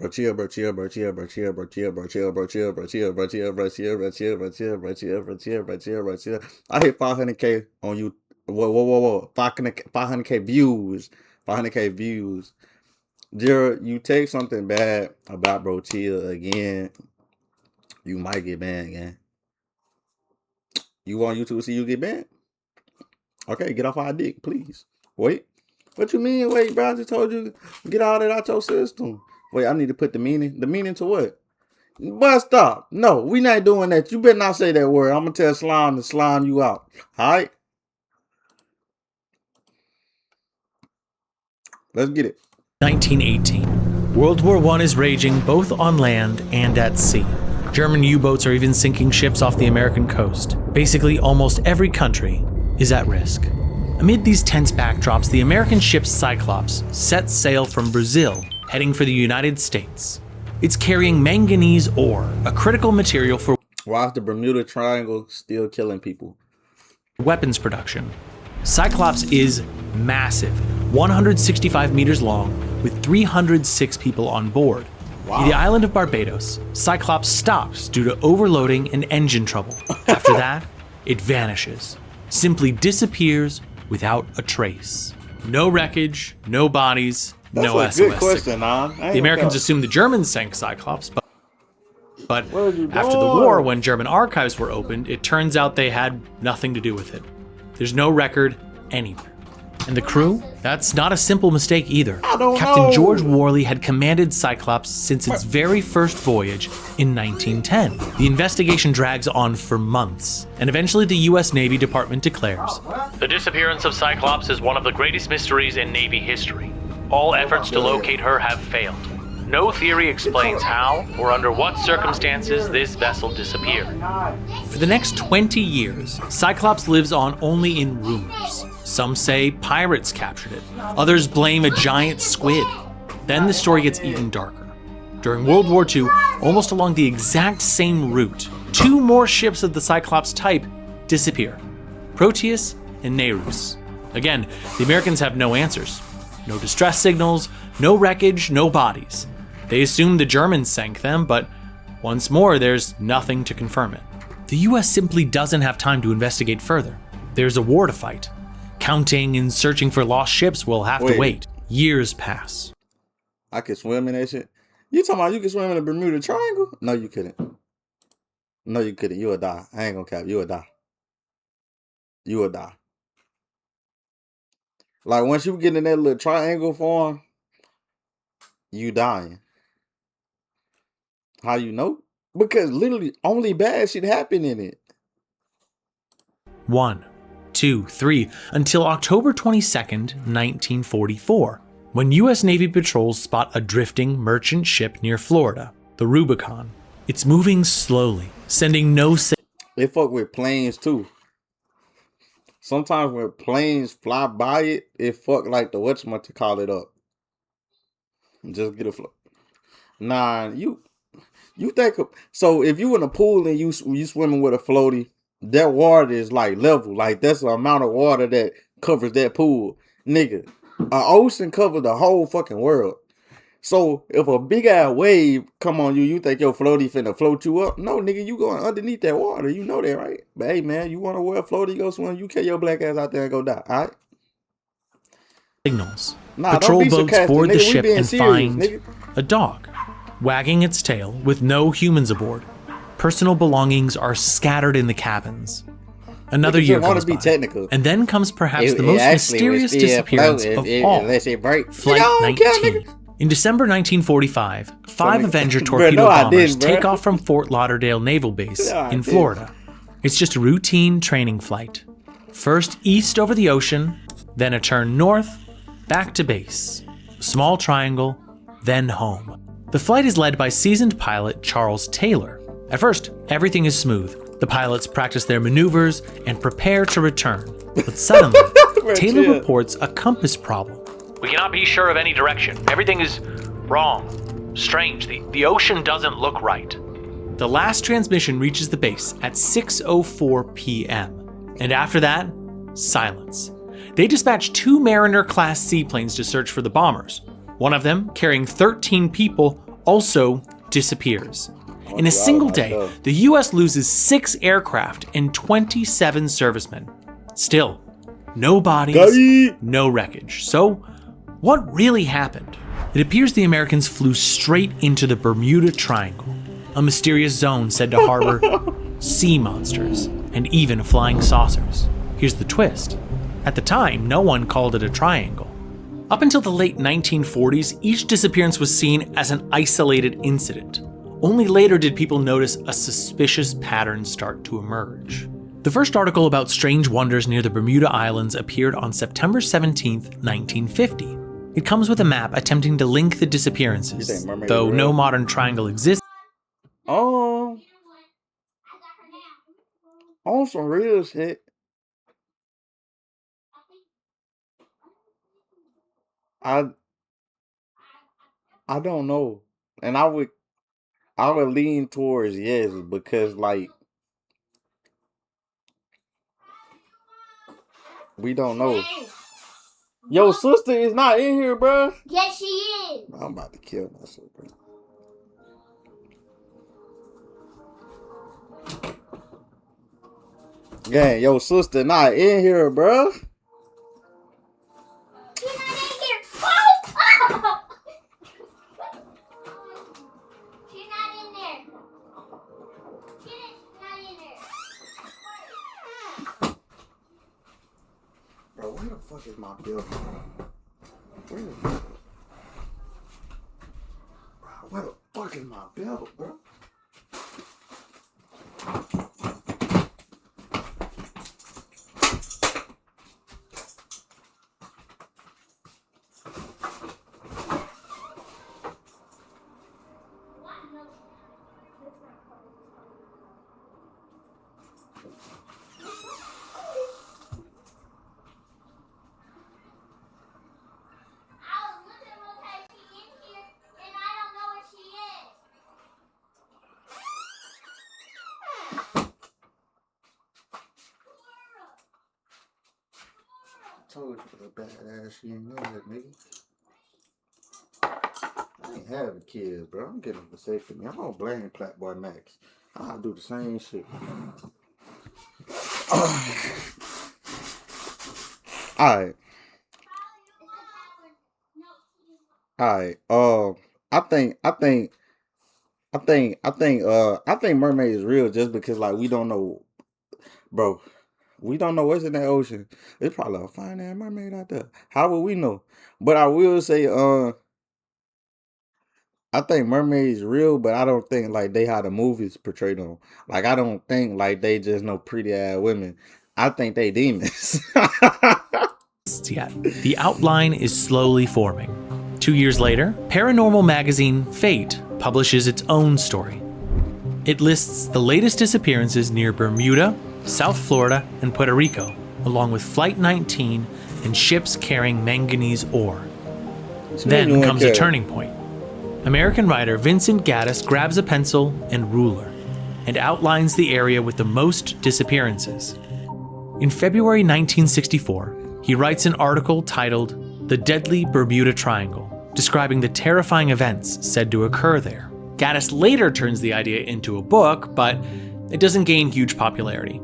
Bro, chill, bro, chill, bro, chill, bro, chill, bro, chill, bro, chill, bro, chill, bro, chill, bro, chill, bro, chill, bro, chill, bro, chill, bro, chill, bro, chill, bro, chill, bro, chill. I hit 500K on you. Whoa. 500K views. 500K views. Jared, you take something bad about bro chill again, you might get banned again. You want YouTube to see you get banned? Okay, get off our dick, please. Wait. What you mean? Wait, bro. I just told you get all that out your system. Wait, I need to put the meaning. The meaning to what? But stop. No, we not doing that. You better not say that word. I'm gonna tell Slime to slime you out. Alright? Let's get it. 1918. World War I is raging both on land and at sea. German U-boats are even sinking ships off the American coast. Basically, almost every country is at risk. Amid these tense backdrops, the American ship Cyclops sets sail from Brazil, heading for the United States. It's carrying manganese ore, a critical material for Why is the Bermuda Triangle still killing people? weapons production. Cyclops is massive, 165 meters long, with 306 people on board. Wow. The island of Barbados, Cyclops stops due to overloading and engine trouble. After that, it vanishes, simply disappears without a trace. No wreckage, no bodies, no That's SOS a good question, signal. man. The Americans assumed the Germans sank Cyclops, but after the doing? war, when German archives were opened, it turns out they had nothing to do with it. There's no record anywhere. And the crew? That's not a simple mistake either. Captain George Worley had commanded Cyclops since its very first voyage in 1910. The investigation drags on for months, and eventually the US Navy Department declares, "The disappearance of Cyclops is one of the greatest mysteries in Navy history. All efforts to locate her have failed. No theory explains how or under what circumstances this vessel disappeared." For the next 20 years, Cyclops lives on only in rumors. Some say pirates captured it. Others blame a giant squid. Then the story gets even darker. During World War II, almost along the exact same route, two more ships of the Cyclops type disappear: Proteus and Nereus. Again, the Americans have no answers. No distress signals, no wreckage, no bodies. They assume the Germans sank them, but once more, there's nothing to confirm it. The US simply doesn't have time to investigate further. There's a war to fight. Counting and searching for lost ships will have to wait. Years pass. I could swim in that shit. You talking about you could swim in the Bermuda Triangle? No, you couldn't. No, you couldn't. You would die. I ain't gonna cap. You would die. You would die. Like once you get in that little triangle form, you dying. How you know? Because literally only bad shit happen in it. 1, 2, 3, until October 22nd, 1944, when US Navy patrols spot a drifting merchant ship near Florida, the Rubicon. It's moving slowly, sending no signal. They fuck with planes too. Sometimes when planes fly by it, it fuck like the whatchamacallit up. Just get a float. Nah, you think so? If you in a pool and you swimming with a floaty, that water is like level. Like that's the amount of water that covers that pool, nigga. An ocean covers the whole fucking world. So if a big ass wave come on you, you think your floaty finna float you up? No, nigga, you going underneath that water. You know that, right? But hey, man, you want to wear a floaty, go swim, you carry your black ass out there and go die, all right? Signals. Nah, Patrol don't be boats sarcastic, board the nigga. We ship being and serious, find nigga. a dog, wagging its tail with no humans aboard. Personal belongings are scattered in the cabins. Another year goes by, technical. and then comes perhaps the most mysterious disappearance of all, Flight 19. In December 1945, 5 Avenger torpedo bombers take off from Fort Lauderdale Naval Base in Florida. It's just a routine training flight. First east over the ocean, then a turn north, back to base. Small triangle, then home. The flight is led by seasoned pilot Charles Taylor. At first, everything is smooth. The pilots practice their maneuvers and prepare to return. But suddenly, Taylor reports a compass problem. "We cannot be sure of any direction. Everything is wrong. Strange. The ocean doesn't look right." The last transmission reaches the base at 6:04 p.m. And after that, silence. They dispatch 2 Mariner-class seaplanes to search for the bombers. One of them, carrying 13 people, also disappears. In a single day, the US loses 6 aircraft and 27 servicemen. Still, no bodies, no wreckage. So, what really happened? It appears the Americans flew straight into the Bermuda Triangle, a mysterious zone said to harbor sea monsters and even flying saucers. Here's the twist. At the time, no one called it a triangle. Up until the late 1940s, each disappearance was seen as an isolated incident. Only later did people notice a suspicious pattern start to emerge. The first article about strange wonders near the Bermuda Islands appeared on September 17, 1950. It comes with a map attempting to link the disappearances, though no modern triangle exists. On some real shit. I don't know, and I would lean towards yes because like we don't know. Your sister is not in here, bro. Yes, she is. I'm about to kill myself, bro. Yeah, your sister not in here, bro. She's not in here. Oh! She's not in there. She's not in there. Bro, where the fuck is my bill? Where the fuck is my bill, bro? Told you the badass she ain't know that, nigga. I ain't having kids, bro. I'm getting vasectomy. I don't blame Platboy Max. I'll do the same shit. Alright. Alright. I think mermaid is real just because like we don't know, bro. We don't know what's in that ocean. It's probably a fine ass mermaid out there. How would we know? But I will say, I think mermaids real, but I don't think like they how the movies portray them. Like I don't think like they just no pretty ass women. I think they demons. Yet. The outline is slowly forming. 2 years later, paranormal magazine Fate publishes its own story. It lists the latest disappearances near Bermuda, South Florida, and Puerto Rico, along with Flight 19 and ships carrying manganese ore. Then comes a turning point. American writer Vincent Gaddis grabs a pencil and ruler and outlines the area with the most disappearances. In February 1964, he writes an article titled "The Deadly Bermuda Triangle," describing the terrifying events said to occur there. Gaddis later turns the idea into a book, but it doesn't gain huge popularity.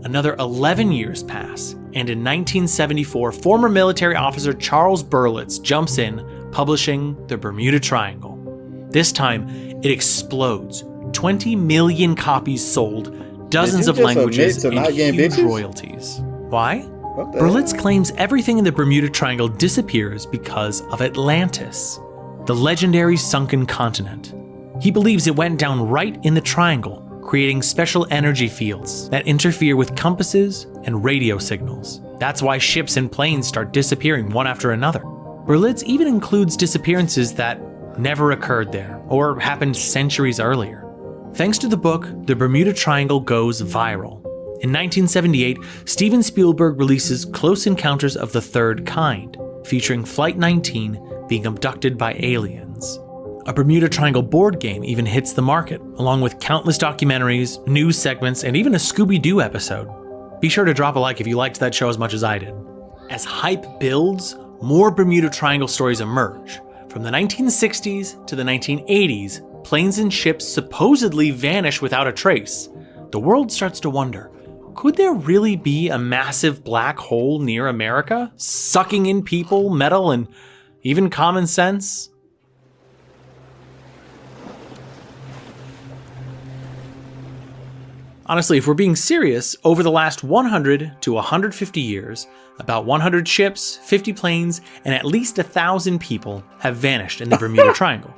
Another 11 years pass, and in 1974, former military officer Charles Berlitz jumps in, publishing The Bermuda Triangle. This time, it explodes. 20 million copies sold, dozens of languages, and huge royalties. Why? Berlitz claims everything in the Bermuda Triangle disappears because of Atlantis, the legendary sunken continent. He believes it went down right in the triangle, creating special energy fields that interfere with compasses and radio signals. That's why ships and planes start disappearing one after another. Berlitz even includes disappearances that never occurred there or happened centuries earlier. Thanks to the book, The Bermuda Triangle goes viral. In 1978, Steven Spielberg releases Close Encounters of the Third Kind, featuring Flight 19 being abducted by aliens. A Bermuda Triangle board game even hits the market, along with countless documentaries, news segments, and even a Scooby-Doo episode. Be sure to drop a like if you liked that show as much as I did. As hype builds, more Bermuda Triangle stories emerge, From the 1960s to the 1980s, planes and ships supposedly vanish without a trace. The world starts to wonder, could there really be a massive black hole near America, sucking in people, metal, and even common sense? Honestly, if we're being serious, over the last 100 to 150 years, about 100 ships, 50 planes, and at least 1,000 people have vanished in the Bermuda Triangle.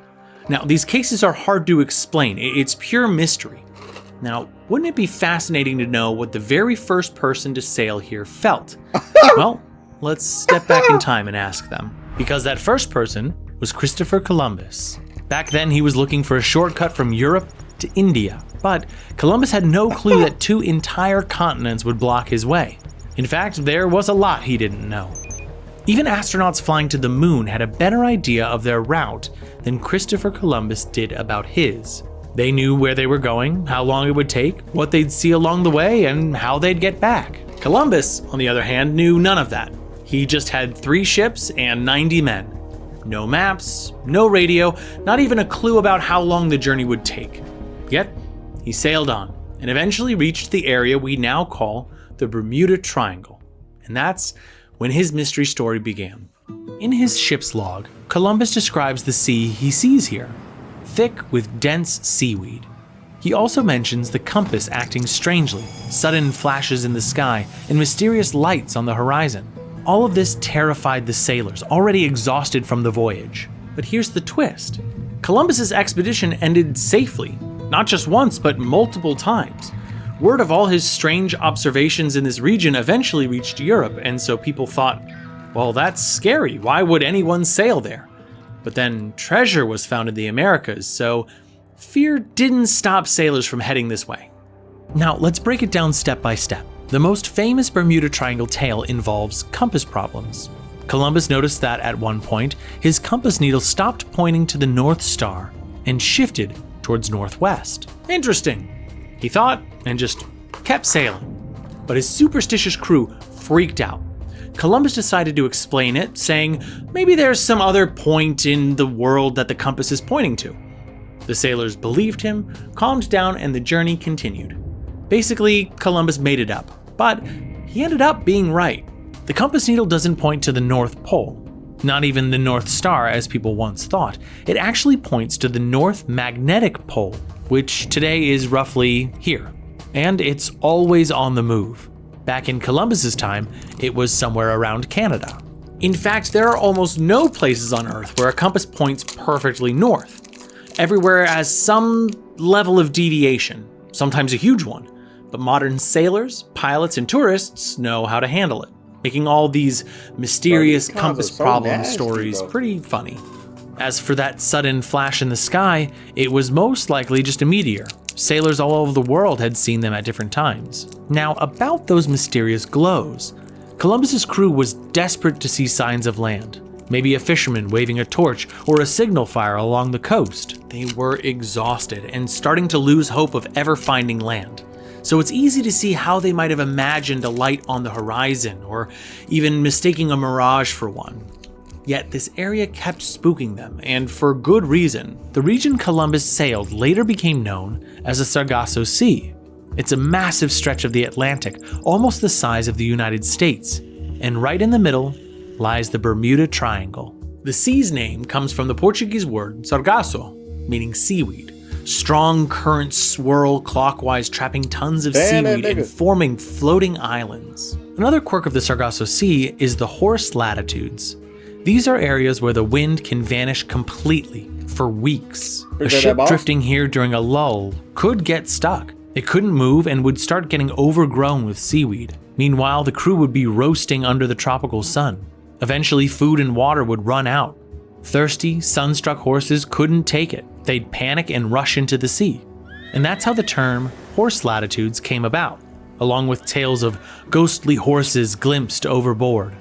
Now, these cases are hard to explain. It's pure mystery. Now, wouldn't it be fascinating to know what the very first person to sail here felt? Well, let's step back in time and ask them. Because that first person was Christopher Columbus. Back then, he was looking for a shortcut from Europe to India. But Columbus had no clue that 2 entire continents would block his way. In fact, there was a lot he didn't know. Even astronauts flying to the moon had a better idea of their route than Christopher Columbus did about his. They knew where they were going, how long it would take, what they'd see along the way, and how they'd get back. Columbus, on the other hand, knew none of that. He just had 3 ships and 90 men. No maps, no radio, not even a clue about how long the journey would take. Yet, he sailed on and eventually reached the area we now call the Bermuda Triangle. And that's when his mystery story began. In his ship's log, Columbus describes the sea he sees here, thick with dense seaweed. He also mentions the compass acting strangely, sudden flashes in the sky, and mysterious lights on the horizon. All of this terrified the sailors, already exhausted from the voyage. But here's the twist. Columbus's expedition ended safely. Not just once, but multiple times. Word of all his strange observations in this region eventually reached Europe, and so people thought, well, that's scary. Why would anyone sail there? But then treasure was found in the Americas, so fear didn't stop sailors from heading this way. Now, let's break it down step by step. The most famous Bermuda Triangle tale involves compass problems. Columbus noticed that at one point, his compass needle stopped pointing to the North Star and shifted towards northwest. Interesting, he thought, and just kept sailing. But his superstitious crew freaked out. Columbus decided to explain it, saying maybe there's some other point in the world that the compass is pointing to. The sailors believed him, calmed down, and the journey continued. Basically, Columbus made it up, but he ended up being right. The compass needle doesn't point to the North Pole. Not even the North Star, as people once thought. It actually points to the North Magnetic Pole, which today is roughly here. And it's always on the move. Back in Columbus's time, it was somewhere around Canada. In fact, there are almost no places on Earth where a compass points perfectly north. Everywhere has some level of deviation, sometimes a huge one. But modern sailors, pilots, and tourists know how to handle it, making all these mysterious compass problem stories pretty funny. As for that sudden flash in the sky, it was most likely just a meteor. Sailors all over the world had seen them at different times. Now, about those mysterious glows, Columbus's crew was desperate to see signs of land. Maybe a fisherman waving a torch or a signal fire along the coast. They were exhausted and starting to lose hope of ever finding land. So it's easy to see how they might have imagined a light on the horizon or even mistaking a mirage for one. Yet this area kept spooking them, and for good reason. The region Columbus sailed later became known as the Sargasso Sea. It's a massive stretch of the Atlantic, almost the size of the United States, and right in the middle lies the Bermuda Triangle. The sea's name comes from the Portuguese word sargasso, meaning seaweed. Strong currents swirl clockwise, trapping tons of seaweed and forming floating islands. Another quirk of the Sargasso Sea is the horse latitudes. These are areas where the wind can vanish completely for weeks. A ship drifting here during a lull could get stuck. It couldn't move and would start getting overgrown with seaweed. Meanwhile, the crew would be roasting under the tropical sun. Eventually, food and water would run out. Thirsty, sun-struck horses couldn't take it. They'd panic and rush into the sea. And that's how the term horse latitudes came about, along with tales of ghostly horses glimpsed overboard.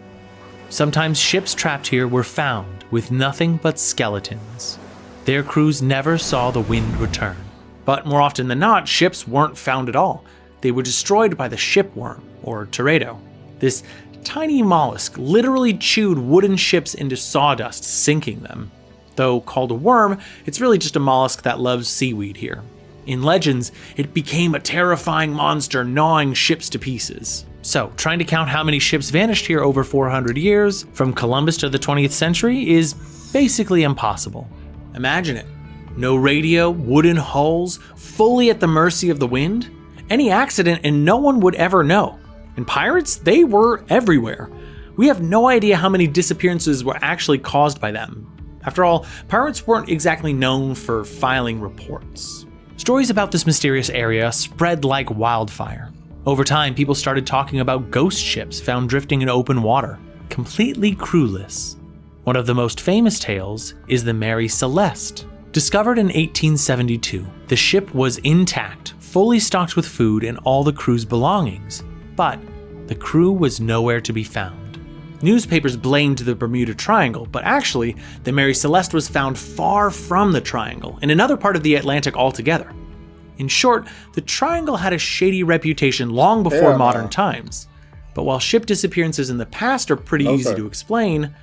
Sometimes ships trapped here were found with nothing but skeletons. Their crews never saw the wind return. But more often than not, ships weren't found at all. They were destroyed by the shipworm, or teredo. This tiny mollusk literally chewed wooden ships into sawdust, sinking them. Though called a worm, it's really just a mollusk that loves seaweed here. In legends, it became a terrifying monster gnawing ships to pieces. So, trying to count how many ships vanished here over 400 years, from Columbus to the 20th century, is basically impossible. Imagine it. No radio, wooden hulls, fully at the mercy of the wind. Any accident and no one would ever know. And pirates, they were everywhere. We have no idea how many disappearances were actually caused by them. After all, pirates weren't exactly known for filing reports. Stories about this mysterious area spread like wildfire. Over time, people started talking about ghost ships found drifting in open water, completely crewless. One of the most famous tales is the Mary Celeste. Discovered in 1872, the ship was intact, fully stocked with food and all the crew's belongings, but the crew was nowhere to be found. Newspapers blamed the Bermuda Triangle, but actually, the Mary Celeste was found far from the triangle, in another part of the Atlantic altogether. In short, the triangle had a shady reputation long before modern times. But while ship disappearances in the past are pretty easy to explain,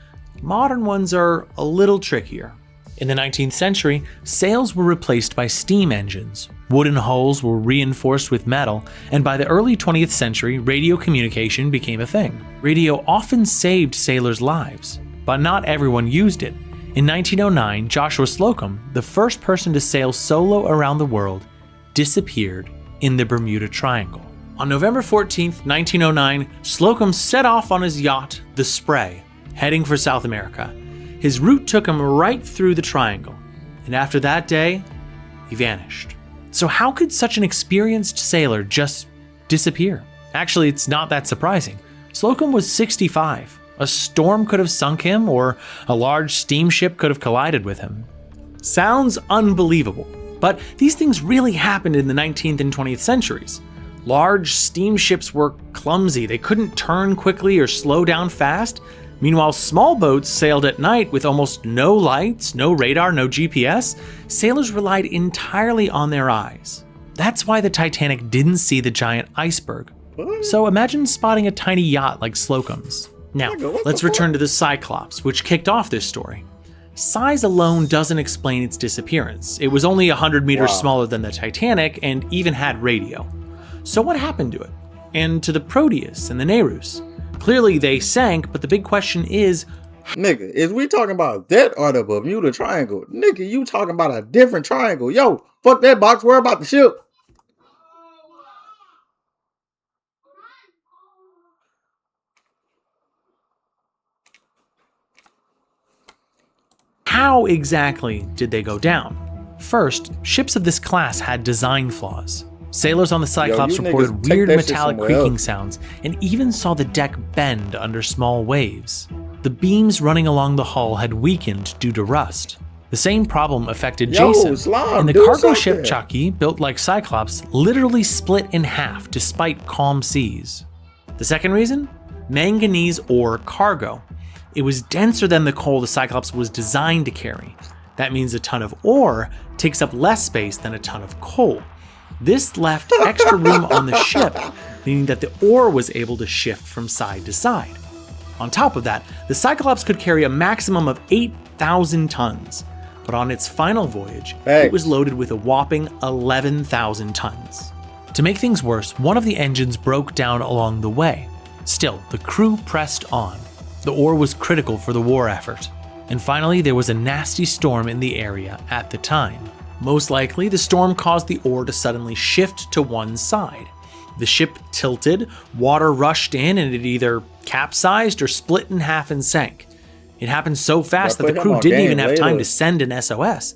modern ones are a little trickier. In the 19th century, sails were replaced by steam engines, wooden hulls were reinforced with metal, and by the early 20th century, radio communication became a thing. Radio often saved sailors' lives, but not everyone used it. In 1909, Joshua Slocum, the first person to sail solo around the world, disappeared in the Bermuda Triangle. On November 14, 1909, Slocum set off on his yacht, the Spray, heading for South America. His route took him right through the triangle, and after that day, he vanished. So how could such an experienced sailor just disappear? Actually, it's not that surprising. Slocum was 65. A storm could have sunk him, or a large steamship could have collided with him. Sounds unbelievable, but these things really happened in the 19th and 20th centuries. Large steamships were clumsy. They couldn't turn quickly or slow down fast. Meanwhile, small boats sailed at night with almost no lights, no radar, no GPS. Sailors relied entirely on their eyes. That's why the Titanic didn't see the giant iceberg. So imagine spotting a tiny yacht like Slocum's. Now, let's return to the Cyclops, which kicked off this story. Size alone doesn't explain its disappearance. It was only 100 meters smaller than the Titanic and even had radio. So what happened to it? And to the Proteus and the Nereus? Clearly they sank, but the big question is, nigga, is we talking about that or the Bermuda Triangle? Nigga, you talking about a different triangle. Yo, fuck that box, worry about the ship. how exactly did they go down? First, ships of this class had design flaws. Sailors on the Cyclops reported weird metallic creaking sounds and even saw the deck bend under small waves. The beams running along the hull had weakened due to rust. The same problem affected Jason, and the cargo ship Chucky, built like Cyclops, literally split in half despite calm seas. The second reason? Manganese ore cargo. It was denser than the coal the Cyclops was designed to carry. That means a ton of ore takes up less space than a ton of coal. This left extra room on the ship, meaning that the ore was able to shift from side to side. On top of that, the Cyclops could carry a maximum of 8,000 tons, but on its final voyage, it was loaded with a whopping 11,000 tons. To make things worse, one of the engines broke down along the way. Still, the crew pressed on. The ore was critical for the war effort. And finally, there was a nasty storm in the area at the time. Most likely, the storm caused the ore to suddenly shift to one side. The ship tilted, water rushed in, and it either capsized or split in half and sank. It happened so fast that the crew didn't even have time to send an SOS.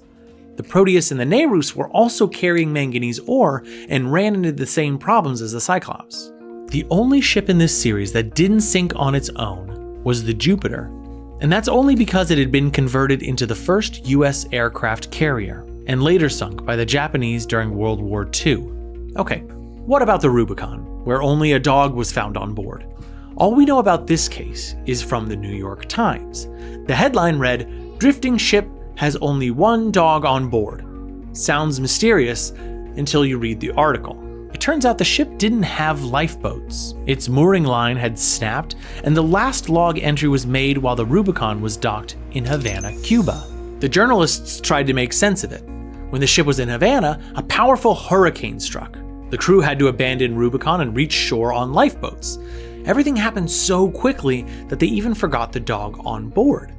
The Proteus and the Nereus were also carrying manganese ore and ran into the same problems as the Cyclops. The only ship in this series that didn't sink on its own was the Jupiter, and that's only because it had been converted into the first US aircraft carrier, and later sunk by the Japanese during World War II. Okay, what about the Rubicon, where only a dog was found on board? All we know about this case is from the New York Times. The headline read, "Drifting ship has only one dog on board." Sounds mysterious until you read the article. It turns out the ship didn't have lifeboats. Its mooring line had snapped, and the last log entry was made while the Rubicon was docked in Havana, Cuba. The journalists tried to make sense of it. When the ship was in Havana, a powerful hurricane struck. The crew had to abandon Rubicon and reach shore on lifeboats. Everything happened so quickly that they even forgot the dog on board.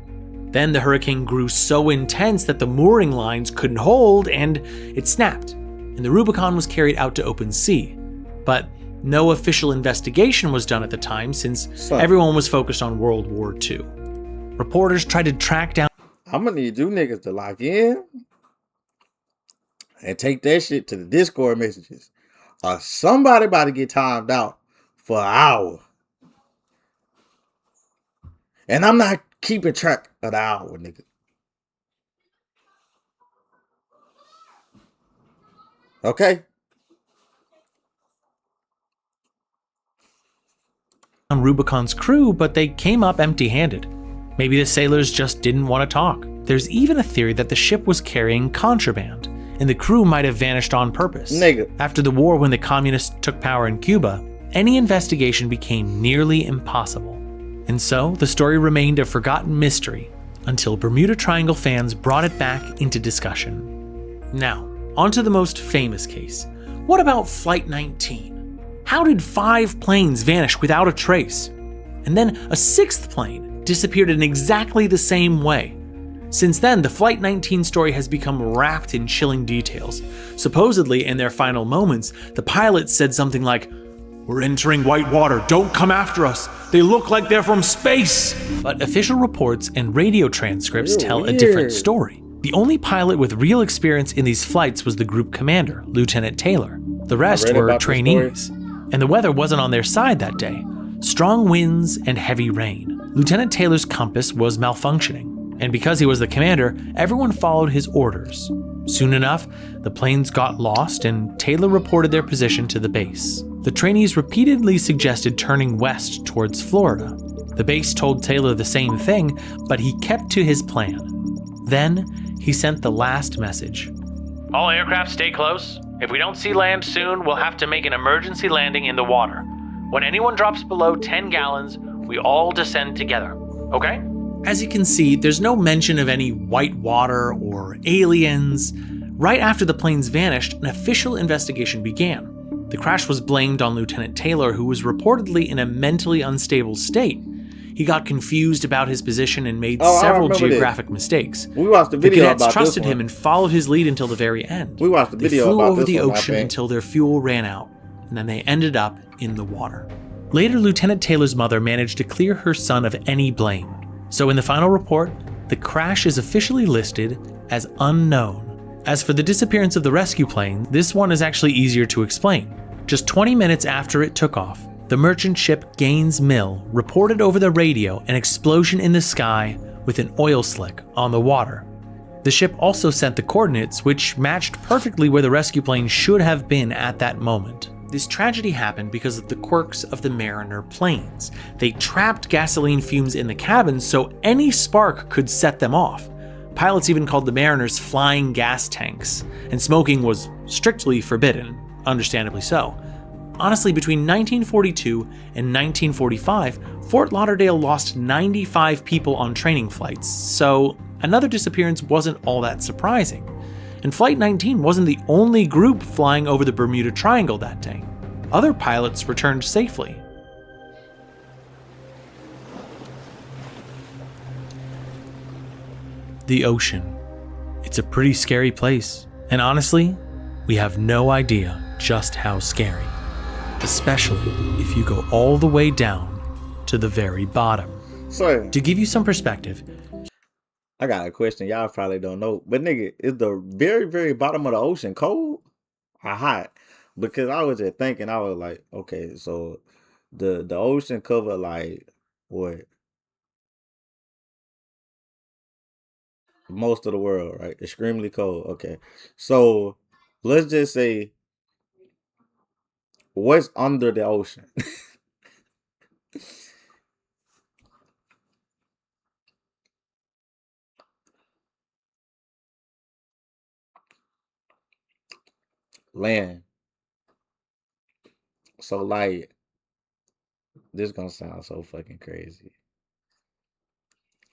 Then the hurricane grew so intense that the mooring lines couldn't hold and it snapped, and the Rubicon was carried out to open sea. But no official investigation was done at the time since everyone was focused on World War II. Reporters tried to track down. I'm gonna need you niggas to lock in and take that shit to the Discord messages. Or somebody about to get timed out for an hour. And I'm not keeping track of the hour, nigga. Okay? On Rubicon's crew, but they came up empty-handed. Maybe the sailors just didn't want to talk. There's even a theory that the ship was carrying contraband, and the crew might have vanished on purpose. Nigga. After the war, when the communists took power in Cuba, any investigation became nearly impossible. And so, the story remained a forgotten mystery until Bermuda Triangle fans brought it back into discussion. Now, onto the most famous case. What about Flight 19? How did 5 planes vanish without a trace? And then a 6th plane disappeared in exactly the same way. Since then, the Flight 19 story has become wrapped in chilling details. Supposedly, in their final moments, the pilots said something like, "We're entering white water, don't come after us. They look like they're from space." But official reports and radio transcripts tell a different story. The only pilot with real experience in these flights was the group commander, Lieutenant Taylor. The rest were trainees. And the weather wasn't on their side that day. Strong winds and heavy rain. Lieutenant Taylor's compass was malfunctioning. And because he was the commander, everyone followed his orders. Soon enough, the planes got lost and Taylor reported their position to the base. The trainees repeatedly suggested turning west towards Florida. The base told Taylor the same thing, but he kept to his plan. Then, he sent the last message. "All aircraft stay close. If we don't see land soon, we'll have to make an emergency landing in the water. When anyone drops below 10 gallons, we all descend together. Okay?" As you can see, there's no mention of any white water or aliens. Right after the planes vanished, an official investigation began. The crash was blamed on Lieutenant Taylor, who was reportedly in a mentally unstable state. He got confused about his position and made several geographic mistakes. We watched the video cadets about trusted this him and followed his lead until the very end. We watched the video They flew about over this the one, I ocean think. until their fuel ran out, and then they ended up in the water. Later, Lieutenant Taylor's mother managed to clear her son of any blame. So in the final report, the crash is officially listed as unknown. As for the disappearance of the rescue plane, this one is actually easier to explain. Just 20 minutes after it took off, the merchant ship Gaines Mill reported over the radio an explosion in the sky with an oil slick on the water. The ship also sent the coordinates, which matched perfectly where the rescue plane should have been at that moment. This tragedy happened because of the quirks of the Mariner planes. They trapped gasoline fumes in the cabin so any spark could set them off. Pilots even called the Mariners flying gas tanks, and smoking was strictly forbidden, understandably so. Honestly, between 1942 and 1945, Fort Lauderdale lost 95 people on training flights, so another disappearance wasn't all that surprising. And Flight 19 wasn't the only group flying over the Bermuda Triangle that day. Other pilots returned safely. The ocean. It's a pretty scary place. And honestly, we have no idea just how scary. Especially if you go all the way down to the very bottom. So, To give you some perspective, I got a question. Y'all probably don't know. But nigga, is the very, very bottom of the ocean cold or hot? Because I was just thinking, I was like, okay, so the ocean cover like what? Most of the world, right? Extremely cold. Okay. So let's just say what's under the ocean? Land. So like this gonna sound so fucking crazy.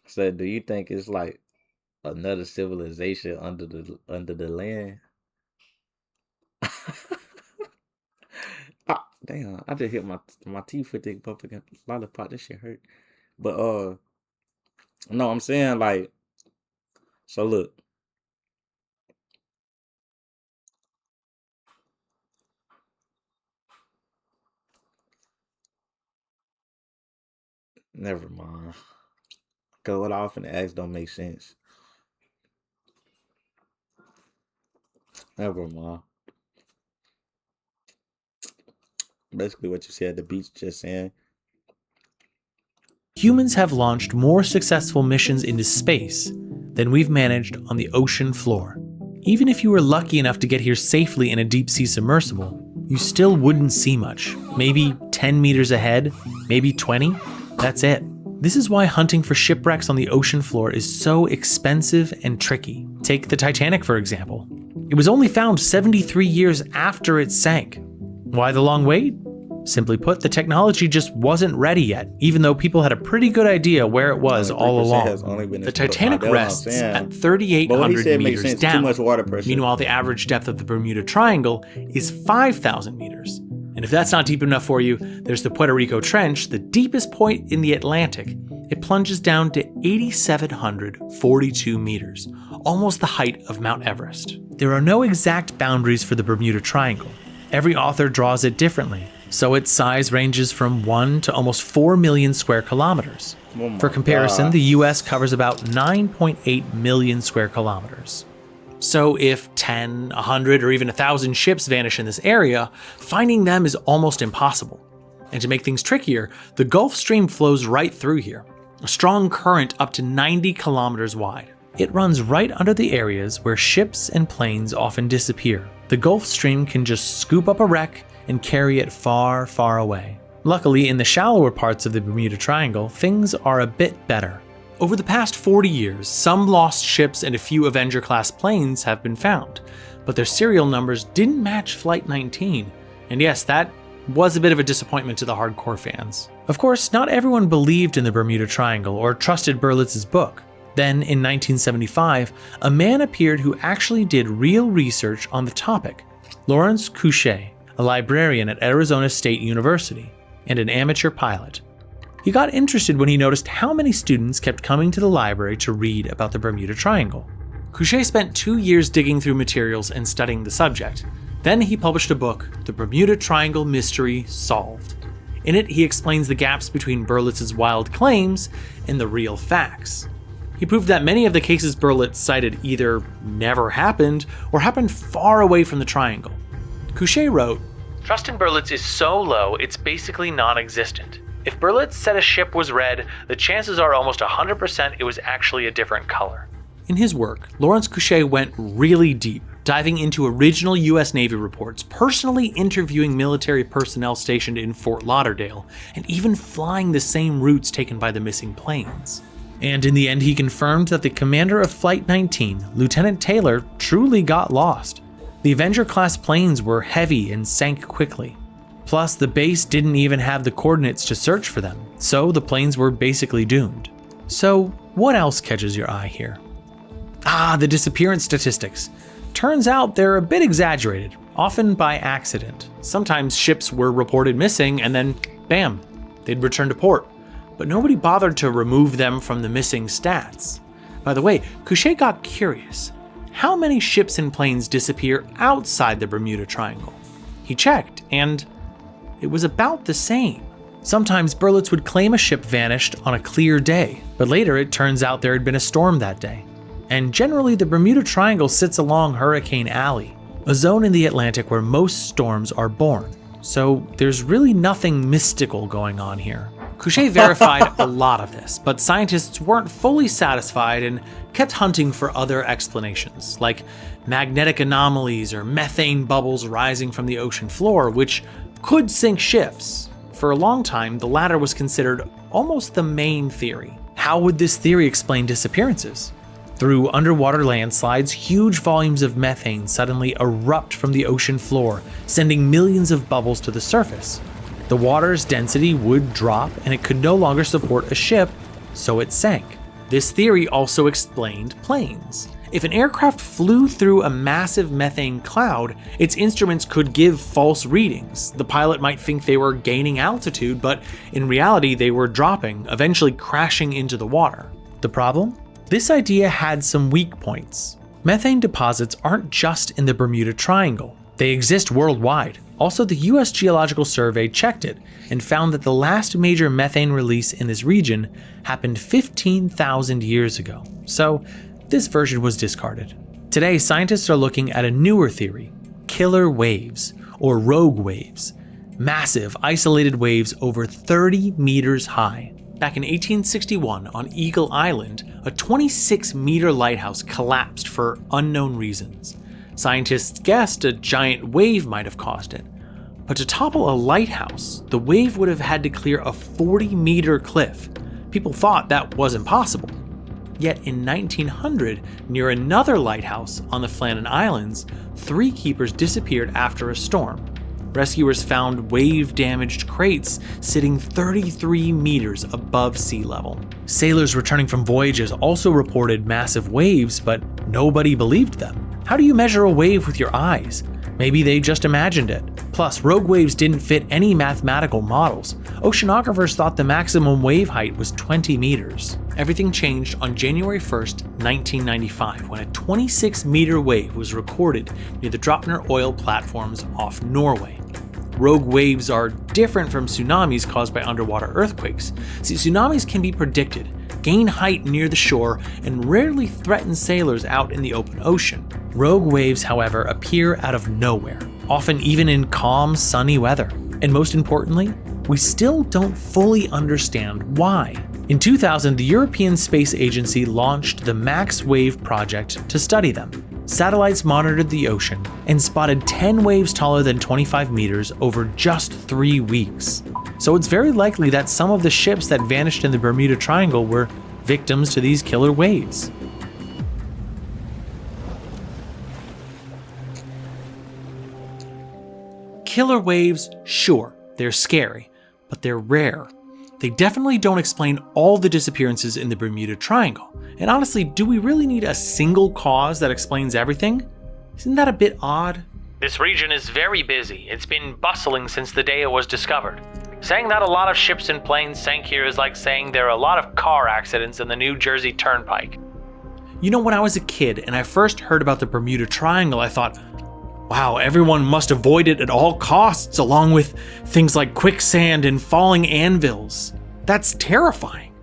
So do you think it's like Another civilization under the land. Ah, damn, I just hit my teeth with the motherfucking lollipop. This shit hurt. But no, I'm saying like, so look, never mind. Cause what I often ask don't make sense. Never mind. Basically, what you said at the beach, just saying. Humans have launched more successful missions into space than we've managed on the ocean floor. Even if you were lucky enough to get here safely in a deep-sea submersible, you still wouldn't see much. Maybe 10 meters ahead, maybe 20. That's it. This is why hunting for shipwrecks on the ocean floor is so expensive and tricky. Take the Titanic, for example. It was only found 73 years after it sank. Why the long wait? Simply put, the technology just wasn't ready yet, even though people had a pretty good idea where it was all along. The Titanic rests at 3,800 meters down. Too much water pressure. Meanwhile, the average depth of the Bermuda Triangle is 5,000 meters. And if that's not deep enough for you, there's the Puerto Rico Trench, the deepest point in the Atlantic. It plunges down to 8,742 meters, almost the height of Mount Everest. There are no exact boundaries for the Bermuda Triangle. Every author draws it differently, so its size ranges from 1 to almost 4 million square kilometers. For comparison, the US covers about 9.8 million square kilometers. So if 10, 100, or even 1,000 ships vanish in this area, finding them is almost impossible. And to make things trickier, the Gulf Stream flows right through here, a strong current up to 90 kilometers wide. It runs right under the areas where ships and planes often disappear. The Gulf Stream can just scoop up a wreck and carry it far, far away. Luckily, in the shallower parts of the Bermuda Triangle, things are a bit better. Over the past 40 years, some lost ships and a few Avenger-class planes have been found, but their serial numbers didn't match Flight 19. And yes, that was a bit of a disappointment to the hardcore fans. Of course, not everyone believed in the Bermuda Triangle or trusted Berlitz's book. Then, in 1975, a man appeared who actually did real research on the topic, Lawrence Couchet, a librarian at Arizona State University, and an amateur pilot. He got interested when he noticed how many students kept coming to the library to read about the Bermuda Triangle. Couchet spent 2 years digging through materials and studying the subject. Then he published a book, The Bermuda Triangle Mystery Solved. In it, he explains the gaps between Berlitz's wild claims and the real facts. He proved that many of the cases Berlitz cited either never happened or happened far away from the triangle. Couchet wrote, "Trust in Berlitz is so low, it's basically non-existent. If Berlitz said a ship was red, the chances are almost 100% it was actually a different color." In his work, Lawrence Couchet went really deep, diving into original US Navy reports, personally interviewing military personnel stationed in Fort Lauderdale, and even flying the same routes taken by the missing planes. And in the end, he confirmed that the commander of Flight 19, Lieutenant Taylor, truly got lost. The Avenger-class planes were heavy and sank quickly. Plus, the base didn't even have the coordinates to search for them, so the planes were basically doomed. So, what else catches your eye here? The disappearance statistics. Turns out they're a bit exaggerated, often by accident. Sometimes ships were reported missing and then, bam, they'd return to port. But nobody bothered to remove them from the missing stats. By the way, Couchet got curious. How many ships and planes disappear outside the Bermuda Triangle? He checked, and it was about the same. Sometimes Berlitz would claim a ship vanished on a clear day, but later it turns out there had been a storm that day. And generally, the Bermuda Triangle sits along Hurricane Alley, a zone in the Atlantic where most storms are born. So there's really nothing mystical going on here. Couchet verified a lot of this, but scientists weren't fully satisfied and kept hunting for other explanations, like magnetic anomalies or methane bubbles rising from the ocean floor, which could sink ships. For a long time, the latter was considered almost the main theory. How would this theory explain disappearances? Through underwater landslides, huge volumes of methane suddenly erupt from the ocean floor, sending millions of bubbles to the surface. The water's density would drop and it could no longer support a ship, so it sank. This theory also explained planes. If an aircraft flew through a massive methane cloud, its instruments could give false readings. The pilot might think they were gaining altitude, but in reality they were dropping, eventually crashing into the water. The problem? This idea had some weak points. Methane deposits aren't just in the Bermuda Triangle. They exist worldwide. Also, the US Geological Survey checked it and found that the last major methane release in this region happened 15,000 years ago. So, this version was discarded. Today, scientists are looking at a newer theory, killer waves, or rogue waves. Massive, isolated waves over 30 meters high. Back in 1861, on Eagle Island, a 26-meter lighthouse collapsed for unknown reasons. Scientists guessed a giant wave might have caused it. But to topple a lighthouse, the wave would have had to clear a 40-meter cliff. People thought that wasn't possible. Yet in 1900, near another lighthouse on the Flannan Islands, 3 keepers disappeared after a storm. Rescuers found wave-damaged crates sitting 33 meters above sea level. Sailors returning from voyages also reported massive waves, but nobody believed them. How do you measure a wave with your eyes? Maybe they just imagined it. Plus, rogue waves didn't fit any mathematical models. Oceanographers thought the maximum wave height was 20 meters. Everything changed on January 1st, 1995, when a 26-meter wave was recorded near the Draupner oil platforms off Norway. Rogue waves are different from tsunamis caused by underwater earthquakes. See, tsunamis can be predicted, gain height near the shore, and rarely threaten sailors out in the open ocean. Rogue waves, however, appear out of nowhere, often even in calm, sunny weather. And most importantly, we still don't fully understand why. In 2000, the European Space Agency launched the Max Wave Project to study them. Satellites monitored the ocean and spotted 10 waves taller than 25 meters over just 3 weeks. So it's very likely that some of the ships that vanished in the Bermuda Triangle were victims to these killer waves. Killer waves, sure, they're scary, but they're rare. They definitely don't explain all the disappearances in the Bermuda Triangle. And honestly, do we really need a single cause that explains everything? Isn't that a bit odd? This region is very busy. It's been bustling since the day it was discovered. Saying that a lot of ships and planes sank here is like saying there are a lot of car accidents in the New Jersey Turnpike. You know, when I was a kid and I first heard about the Bermuda Triangle, I thought, wow, everyone must avoid it at all costs, along with things like quicksand and falling anvils. That's terrifying.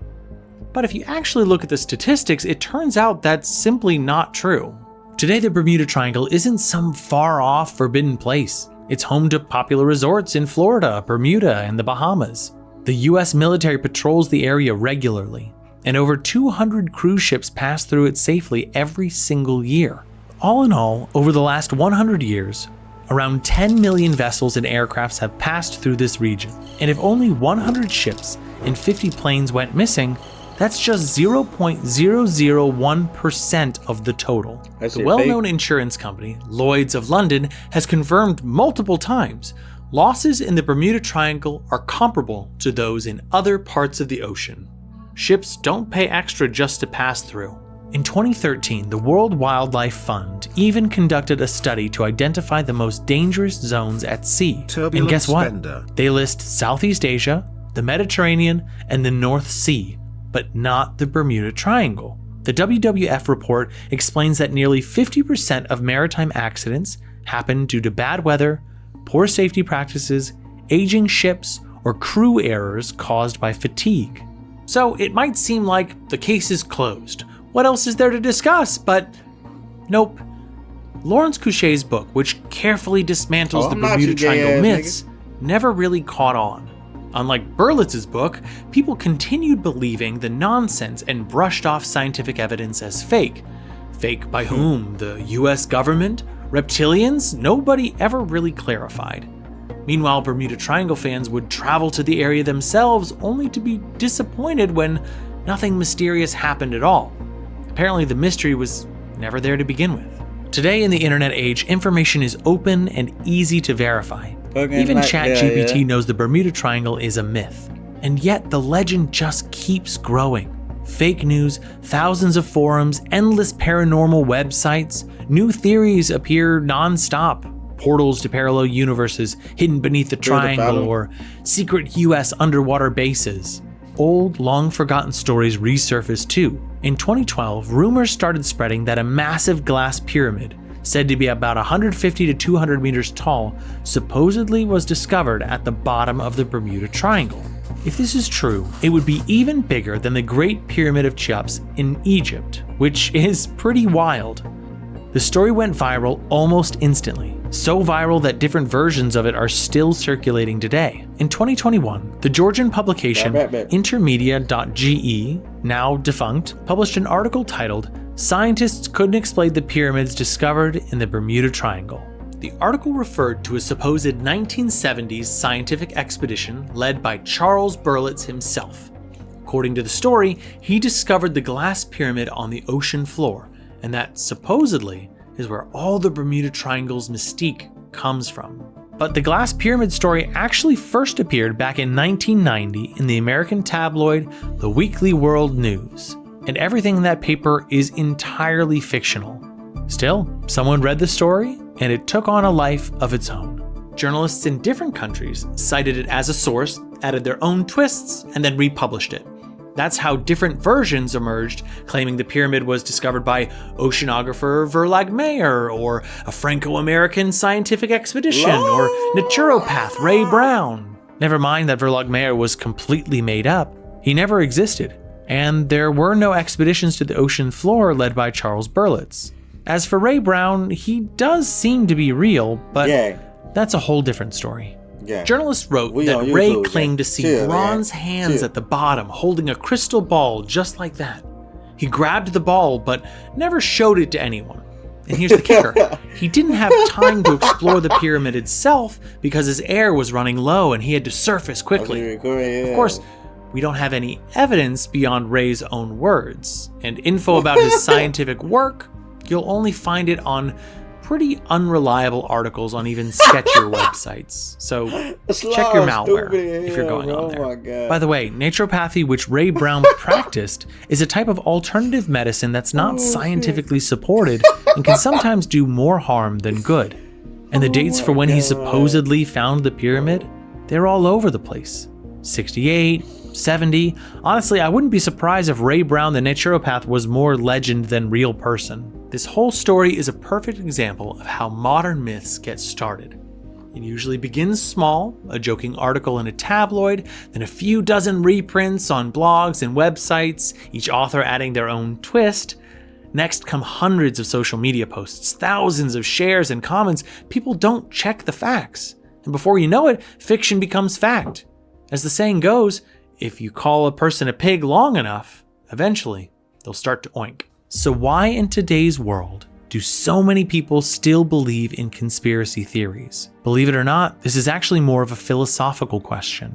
But if you actually look at the statistics, it turns out that's simply not true. Today, the Bermuda Triangle isn't some far-off forbidden place. It's home to popular resorts in Florida, Bermuda, and the Bahamas. The US military patrols the area regularly, and over 200 cruise ships pass through it safely every single year. All in all, over the last 100 years, around 10 million vessels and aircrafts have passed through this region. And if only 100 ships and 50 planes went missing, that's just 0.001% of the total. The well-known insurance company, Lloyd's of London, has confirmed multiple times losses in the Bermuda Triangle are comparable to those in other parts of the ocean. Ships don't pay extra just to pass through. In 2013, the World Wildlife Fund even conducted a study to identify the most dangerous zones at sea. And guess what? They list Southeast Asia, the Mediterranean, and the North Sea, but not the Bermuda Triangle. The WWF report explains that nearly 50% of maritime accidents happen due to bad weather, poor safety practices, aging ships, or crew errors caused by fatigue. So it might seem like the case is closed. What else is there to discuss? But nope. Lawrence Couché's book, which carefully dismantles the Bermuda Triangle myths, never really caught on. Unlike Berlitz's book, people continued believing the nonsense and brushed off scientific evidence as fake. Fake by whom? The US government? Reptilians? Nobody ever really clarified. Meanwhile, Bermuda Triangle fans would travel to the area themselves only to be disappointed when nothing mysterious happened at all. Apparently the mystery was never there to begin with. Today in the internet age, information is open and easy to verify. Even ChatGPT knows the Bermuda Triangle is a myth. And yet the legend just keeps growing. Fake news, thousands of forums, endless paranormal websites. New theories appear non-stop. Portals to parallel universes hidden beneath the triangle or secret US underwater bases. Old, long-forgotten stories resurfaced too. In 2012, rumors started spreading that a massive glass pyramid, said to be about 150 to 200 meters tall, supposedly was discovered at the bottom of the Bermuda Triangle. If this is true, it would be even bigger than the Great Pyramid of Cheops in Egypt, which is pretty wild. The story went viral almost instantly, so viral that different versions of it are still circulating today. In 2021, the Georgian publication Intermedia.ge, now defunct, published an article titled "Scientists Couldn't Explain the Pyramids Discovered in the Bermuda Triangle." The article referred to a supposed 1970s scientific expedition led by Charles Berlitz himself. According to the story, he discovered the glass pyramid on the ocean floor, and that supposedly is where all the Bermuda Triangle's mystique comes from. But the glass pyramid story actually first appeared back in 1990 in the American tabloid The Weekly World News, and everything in that paper is entirely fictional. Still, someone read the story, and it took on a life of its own. Journalists in different countries cited it as a source, added their own twists, and then republished it. That's how different versions emerged, claiming the pyramid was discovered by oceanographer Verlag Mayer, or a Franco-American scientific expedition, or naturopath Ray Brown. Never mind that Verlag Mayer was completely made up. He never existed, and there were no expeditions to the ocean floor led by Charles Berlitz. As for Ray Brown, he does seem to be real, but that's a whole different story. Journalists wrote that Ray claimed to see bronze hands at the bottom holding a crystal ball just like that. He grabbed the ball but never showed it to anyone. And here's the kicker. He didn't have time to explore the pyramid itself because his air was running low and he had to surface quickly. Of course, we don't have any evidence beyond Ray's own words, and info about his scientific work, you'll only find it on pretty unreliable articles on even sketchier websites. So check your malware if you're going on there. By the way, naturopathy, which Ray Brown practiced, is a type of alternative medicine that's not scientifically supported and can sometimes do more harm than good. And the dates for when he supposedly found the pyramid, they're all over the place. 68, 70. Honestly, I wouldn't be surprised if Ray Brown the naturopath was more legend than real person. This whole story is a perfect example of how modern myths get started. It usually begins small, a joking article in a tabloid, then a few dozen reprints on blogs and websites, each author adding their own twist. Next come hundreds of social media posts, thousands of shares and comments. People don't check the facts. And before you know it, fiction becomes fact. As the saying goes, if you call a person a pig long enough, eventually they'll start to oink. So why in today's world do so many people still believe in conspiracy theories? Believe it or not, this is actually more of a philosophical question.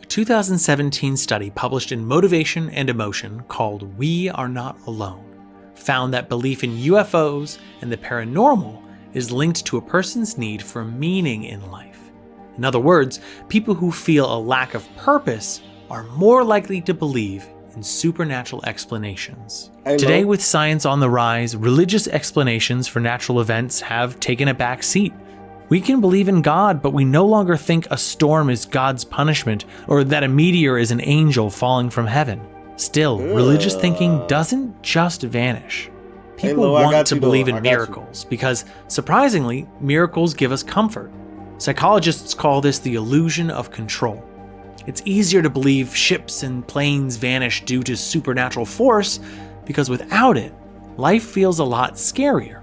A 2017 study published in Motivation and Emotion called "We Are Not Alone" found that belief in UFOs and the paranormal is linked to a person's need for meaning in life. In other words, people who feel a lack of purpose are more likely to believe in supernatural explanations. Today, with science on the rise, religious explanations for natural events have taken a back seat. We can believe in God, but we no longer think a storm is God's punishment or that a meteor is an angel falling from heaven. Still, religious thinking doesn't just vanish. People want to believe in miracles because, surprisingly, miracles give us comfort. Psychologists call this the illusion of control. It's easier to believe ships and planes vanish due to supernatural force because without it, life feels a lot scarier.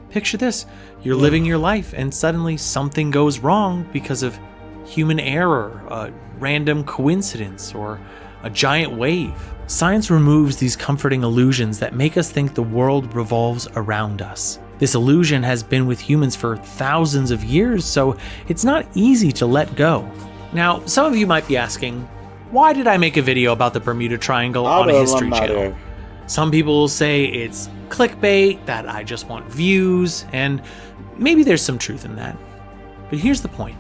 Picture this, you're living your life and suddenly something goes wrong because of human error, a random coincidence, or a giant wave. Science removes these comforting illusions that make us think the world revolves around us. This illusion has been with humans for thousands of years, so it's not easy to let go. Now, some of you might be asking, why did I make a video about the Bermuda Triangle on a History Channel? Some people will say it's clickbait, that I just want views, and maybe there's some truth in that. But here's the point.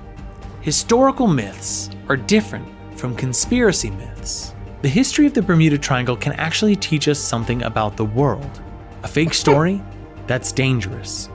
Historical myths are different from conspiracy myths. The history of the Bermuda Triangle can actually teach us something about the world. A fake story? That's dangerous.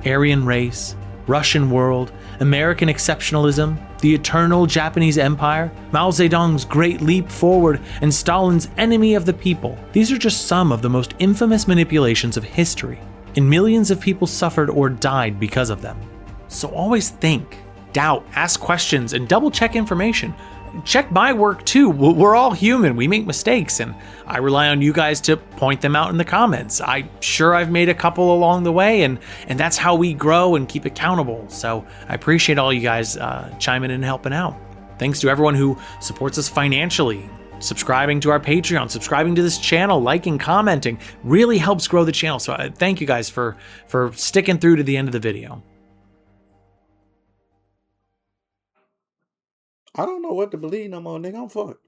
Aryan race, Russian world, American exceptionalism, the eternal Japanese empire, Mao Zedong's great leap forward, and Stalin's enemy of the people. These are just some of the most infamous manipulations of history, and millions of people suffered or died because of them. So always think, doubt, ask questions, and double check information. Check my work too. We're all human. We make mistakes, and I rely on you guys to point them out in the comments. I'm sure I've made a couple along the way, and that's how we grow and keep accountable. So I appreciate all you guys chiming in and helping out. Thanks to everyone who supports us financially, subscribing to our Patreon, subscribing to this channel, liking, commenting. Really helps grow the channel. So thank you guys for sticking through to the end of the video. I don't know what to believe no more, nigga. I'm fucked.